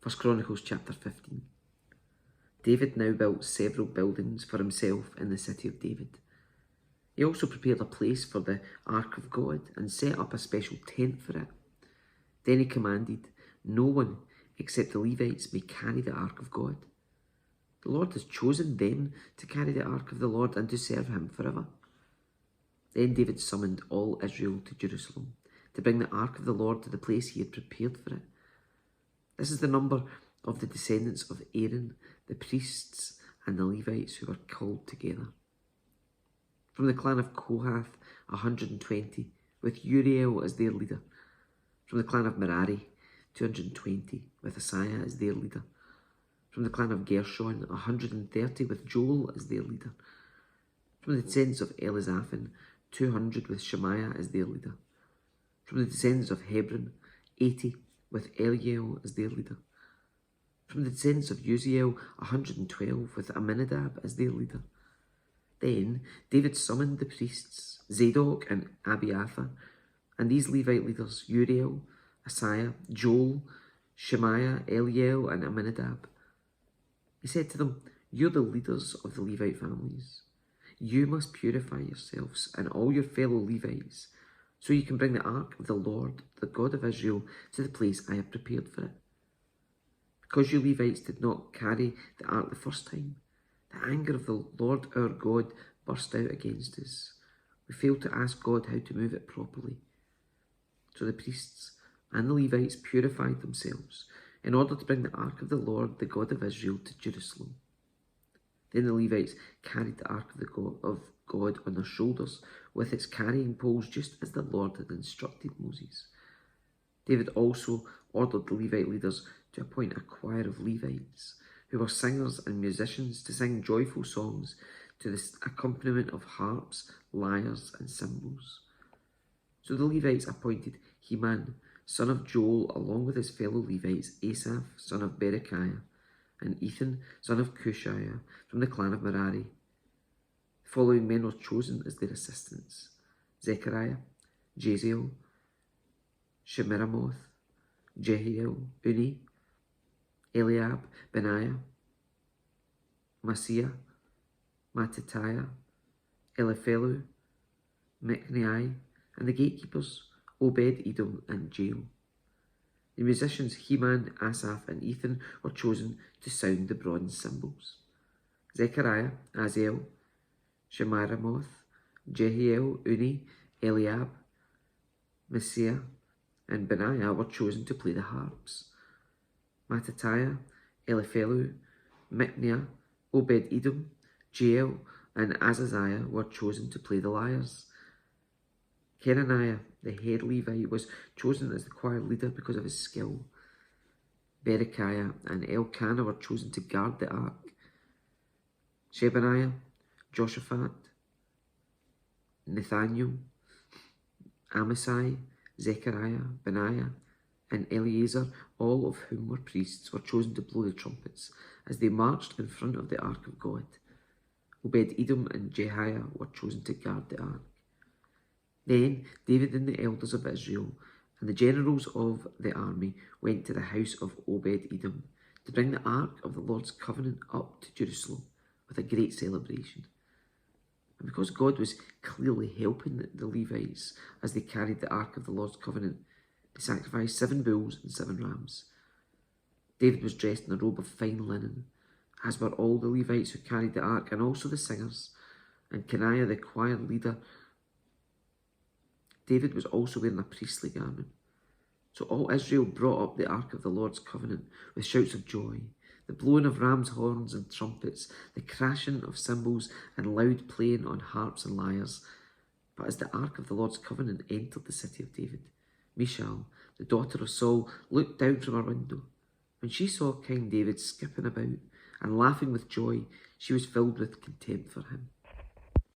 1 Chronicles chapter 15. David now built several buildings for himself in the city of David. He also prepared a place for the ark of God and set up a special tent for it. Then he commanded, "No one except the Levites may carry the ark of God. The Lord has chosen them to carry the ark of the Lord and to serve him forever." Then David summoned all Israel to Jerusalem to bring the ark of the Lord to the place he had prepared for it. This is the number of the descendants of Aaron, the priests and the Levites who were called together. From the clan of Kohath, 120, with Uriel as their leader. From the clan of Merari, 220, with Asaiah as their leader. From the clan of Gershon, 130, with Joel as their leader. From the descendants of Elizaphan, 200, with Shemaiah as their leader. From the descendants of Hebron, 80, with Eliel as their leader. From the descendants of Uziel, 112, with Aminadab as their leader. Then David summoned the priests, Zadok and Abiathar, and these Levite leaders, Uriel, Asaiah, Joel, Shemaiah, Eliel, and Aminadab. He said to them, "You're the leaders of the Levite families. You must purify yourselves and all your fellow Levites, so you can bring the ark of the Lord, the God of Israel, to the place I have prepared for it. Because you Levites did not carry the ark the first time, the anger of the Lord our God burst out against us. We failed to ask God how to move it properly." So the priests and the Levites purified themselves in order to bring the ark of the Lord, the God of Israel, to Jerusalem. Then the Levites carried the ark of God on their shoulders with its carrying poles, just as the Lord had instructed Moses. David also ordered the Levite leaders to appoint a choir of Levites, who were singers and musicians, to sing joyful songs to the accompaniment of harps, lyres, and cymbals. So the Levites appointed Heman, son of Joel, along with his fellow Levites, Asaph, son of Berechiah, and Ethan, son of Cushiah, from the clan of Merari. The following men were chosen as their assistants: Zechariah, Jaziel, Shemiramoth, Jehiel, Uni, Eliab, Benaiah, Maaseiah, Mattitiah, Eliphelu, Micnai, and the gatekeepers, Obed-Edom and Jael. The musicians Heman, Asaph, and Ethan were chosen to sound the bronze cymbals. Zechariah, Aziel, Shemiramoth, Jehiel, Uni, Eliab, Maaseiah, and Benaiah were chosen to play the harps. Mattitiah, Eliphelu, Micnai, Obed-Edom, Jael, and Azaziah were chosen to play the lyres. Kenaniah, the head Levite, was chosen as the choir leader because of his skill. Berechiah and Elkanah were chosen to guard the ark. Shebaniah, Joshaphat, Nathaniel, Amasai, Zechariah, Benaiah, and Eleazar, all of whom were priests, were chosen to blow the trumpets as they marched in front of the ark of God. Obed-Edom and Jehiah were chosen to guard the ark. Then David and the elders of Israel and the generals of the army went to the house of Obed-Edom to bring the ark of the Lord's covenant up to Jerusalem with a great celebration. And because God was clearly helping the Levites as they carried the ark of the Lord's covenant, they sacrificed 7 bulls and 7 rams. David was dressed in a robe of fine linen, as were all the Levites who carried the ark, and also the singers, and Kenaiah the choir leader. David was also wearing a priestly garment. So all Israel brought up the ark of the Lord's covenant with shouts of joy, the blowing of ram's horns and trumpets, the crashing of cymbals, and loud playing on harps and lyres. But as the ark of the Lord's covenant entered the city of David, Michal, the daughter of Saul, looked down from her window. When she saw King David skipping about and laughing with joy, she was filled with contempt for him.